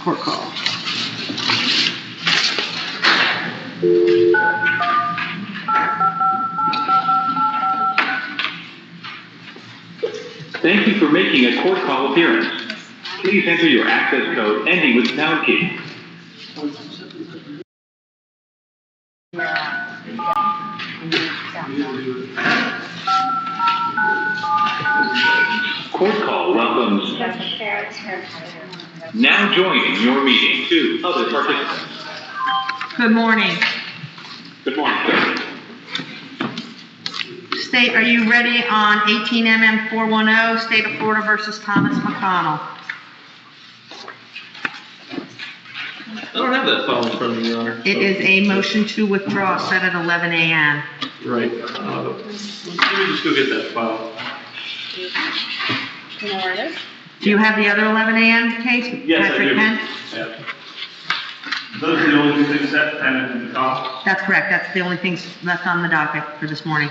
Court call. Thank you for making a court call appearance. Please enter your access code ending with pound key. Court call welcomes. Now joining your meeting two other participants. Good morning. Good morning, sir. State, are you ready on 18 MM 410, State of Florida versus Thomas McConnell? I don't have that file in front of me, Your Honor. It is a motion to withdraw set at 11 a.m. Right. Let me just go get that file. Do you have the other 11 a.m. case? Yes, I Patrick do. Penn? Yeah. Those are the only two things that pending in the call. That's correct. That's the only things left on the docket for this morning.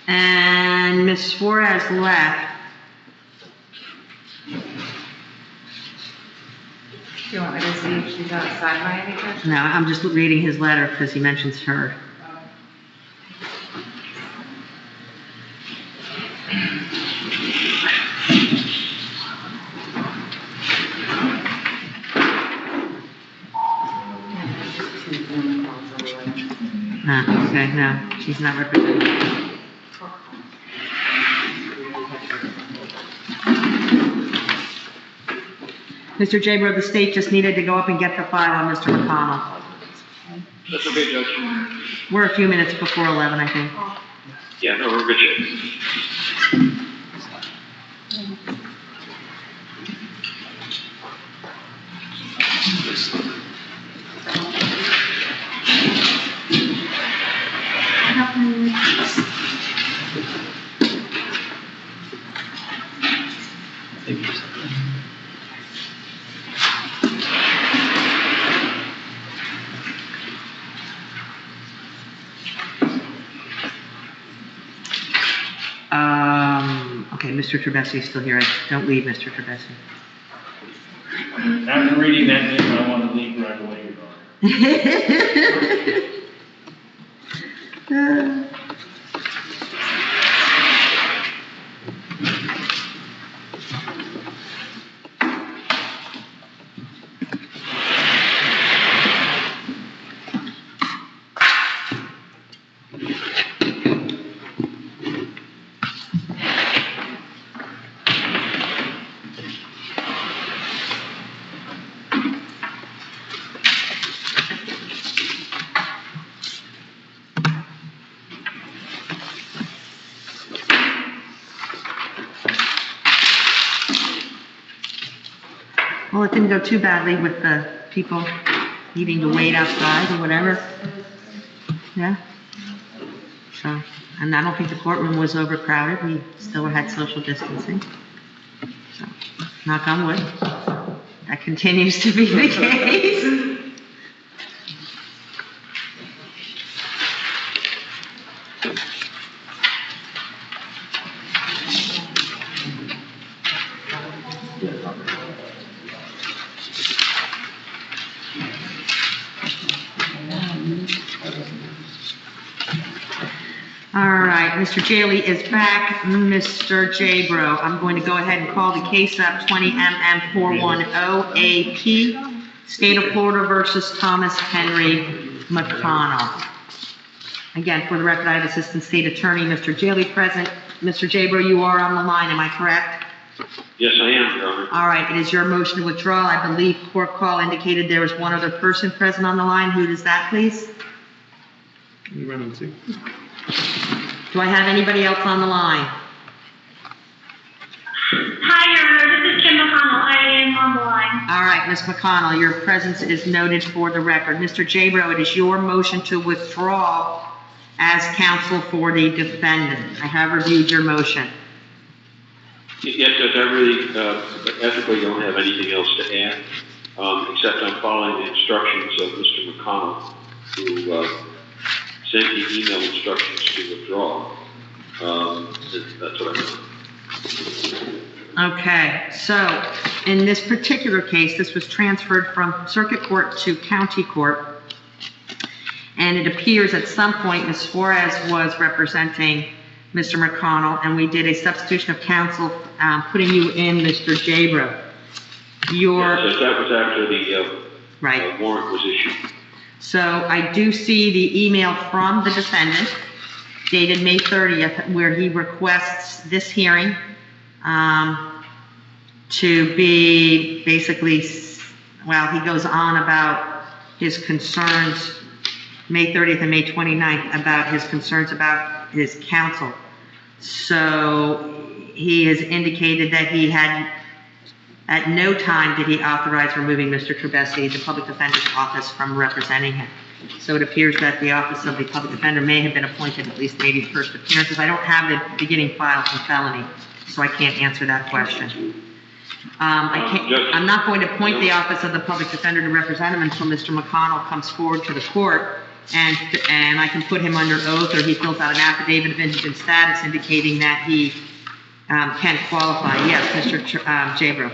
And Ms. Suarez left. Do you want me to see if she's outside by any chance? No, I'm just reading his letter because he mentions her. Okay, no, she's not represented. Mr. Jabro, the state just needed to go up and get the file on Mr. McConnell. That's okay, Judge. We're a few minutes before 11, I think. Yeah, no, we're good shape. Okay, Mr. Trebesi is still here. Don't leave, Mr. Trebesi. After reading that name, I want to leave right away, Your Honor. Well, it didn't go too badly with the people needing to wait outside or whatever. Yeah. So, and I don't think the courtroom was overcrowded. We still had social distancing. So, knock on wood. That continues to be the case. All right, Mr. Jaley is back. Mr. Jabro, I'm going to go ahead and call the case up, 20 MM 410 AP, State of Florida versus Thomas Henry McConnell. Again, for the record, I have Assistant State Attorney, Mr. Jaley, present. Mr. Jabro, you are on the line, am I correct? Yes, I am, Your Honor. All right, it is your motion to withdraw. I believe court call indicated there was one other person present on the line. Who is that, please? You run into. Do I have anybody else on the line? Hi, Your Honor. This is Kim McConnell. I am on the line. All right, Ms. McConnell, your presence is noted for the record. Mr. Jabro, it is your motion to withdraw as counsel for the defendant. I have reviewed your motion. Yes, Judge, I really, ethically don't have anything else to add, except I'm following the instructions of Mr. McConnell, who sent the email instructions to withdraw. That's what I meant. Okay, so in this particular case, this was transferred from circuit court to county court. And it appears at some point Ms. Suarez was representing Mr. McConnell, and we did a substitution of counsel, putting you in, Mr. Jabro. Yes, that was after the Right. warrant was issued. So I do see the email from the defendant dated May 30th, where he requests this hearing to be basically, well, he goes on about his concerns, May 30th and May 29th, about his concerns about his counsel. So he has indicated that he had, at no time did he authorize removing Mr. Trabessi, the public defender's office, from representing him. So it appears that the office of the public defender may have been appointed at least maybe the first appearances. I don't have the beginning file from felony, so I can't answer that question. I'm not going to appoint the office of the public defender to represent him until Mr. McConnell comes forward to the court, and I can put him under oath, or he fills out an affidavit of indigent status indicating that he can qualify. Yes, Mr. Jabro.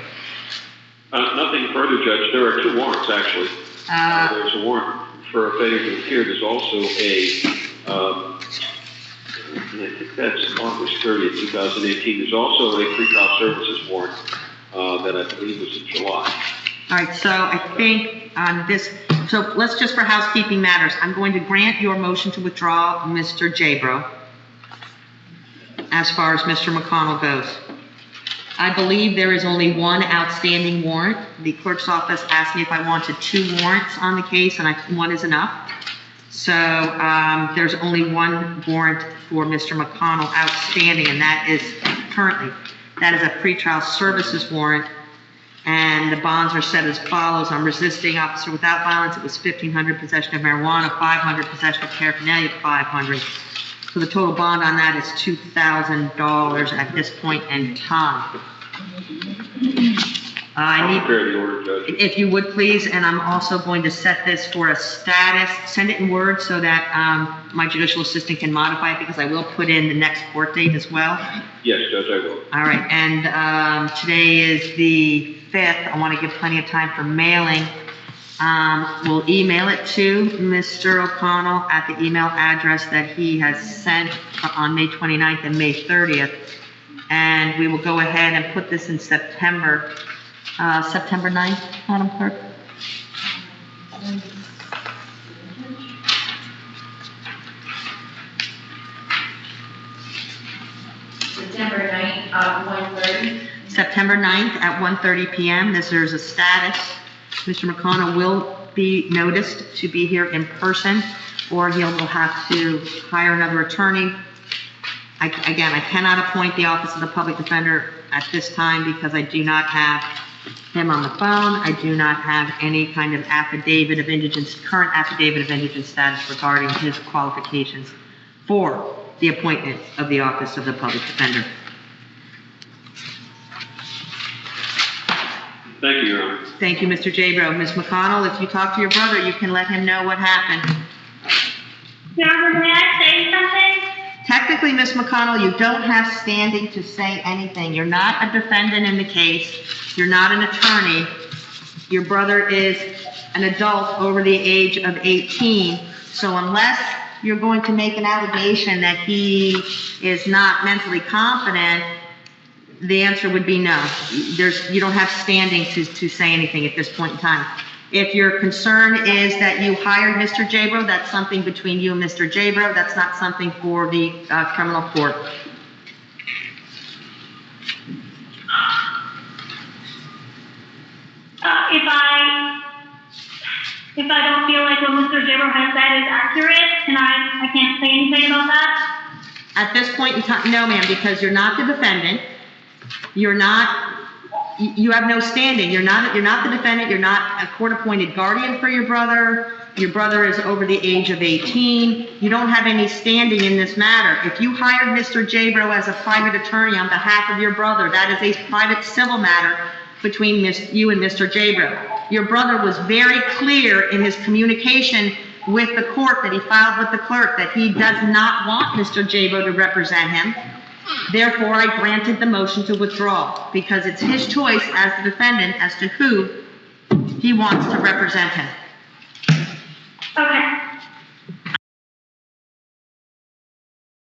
Nothing further, Judge. There are two warrants, actually. There's a warrant for a failure to appear. There's also I think that's August 30th, 2018. There's also a pretrial services warrant that I believe was in July. All right, so I think on this, so let's just for housekeeping matters, I'm going to grant your motion to withdraw Mr. Jabro as far as Mr. McConnell goes. I believe there is only one outstanding warrant. The clerk's office asked me if I wanted 2 warrants on the case, and one is enough. So there's only one warrant for Mr. McConnell outstanding, and that is a pretrial services warrant. And the bonds are set as follows. On resisting officer without violence, it was $1,500, possession of marijuana, $500, possession of paraphernalia, $500. So the total bond on that is $2,000 at this point in time. I need, Prepare the order, Judge. if you would please, and I'm also going to set this for a status, send it in Word so that my judicial assistant can modify it, because I will put in the next court date as well. Yes, Judge, I will. All right, and today is the 5th. I want to give plenty of time for mailing. We'll email it to Mr. O'Connell at the email address that he has sent on May 29th and May 30th. And we will go ahead and put this in September 9th, Madam Clerk. September 9th, 1:30. September 9th at 1:30 p.m. There's a status. Mr. McConnell will be noticed to be here in person, or he'll have to hire another attorney. I cannot appoint the office of the public defender at this time because I do not have him on the phone. I do not have any kind of current affidavit of indigent status regarding his qualifications for the appointment of the office of the public defender. Thank you, Your Honor. Thank you, Mr. Jabro. Ms. McConnell, if you talk to your brother, you can let him know what happened. Your Honor, may I say something? Technically, Ms. McConnell, you don't have standing to say anything. You're not a defendant in the case. You're not an attorney. Your brother is an adult over the age of 18. So unless you're going to make an allegation that he is not mentally competent, the answer would be no. You don't have standing to say anything at this point in time. If your concern is that you hired Mr. Jabro, that's something between you and Mr. Jabro. That's not something for the criminal court. If I don't feel like what Mr. Jabber has said is accurate, and I can't say anything about that? At this point in time, no, ma'am, because you're not the defendant. You have no standing. You're not the defendant. You're not a court-appointed guardian for your brother. Your brother is over the age of 18. You don't have any standing in this matter. If you hired Mr. Jabro as a private attorney on behalf of your brother, that is a private civil matter between you and Mr. Jabro. Your brother was very clear in his communication with the court that he filed with the clerk that he does not want Mr. Jabro to represent him. Therefore, I granted the motion to withdraw because it's his choice as the defendant as to who he wants to represent him.